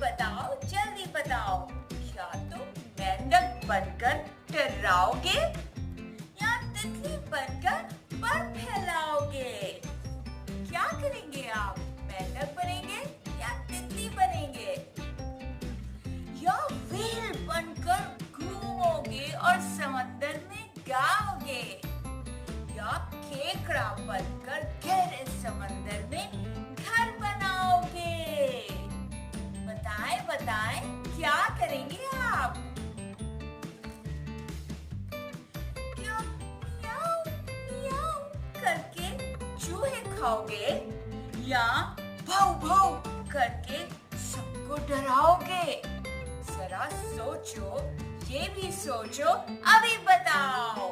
बताओ, जल्दी बताओ, क्या तुम मेंढक बनकर डराओगे या तितली बनकर पर फैलाओगे? क्या करेंगे आप? मेंढक बनेंगे या तितली बनेंगे? या व्हेल बनकर घूमोगे और समंदर में गाओगे? या केकड़ा बनकर गहरे समंदर में घर बनाओगे? बताएं बताएं, क्या करेंगे आप? क्या मियाऊ मियाऊ करके चूहे खाओगे या भाव भाव करके सबको डराओगे? जरा सोचो, ये भी सोचो, अभी बताओ।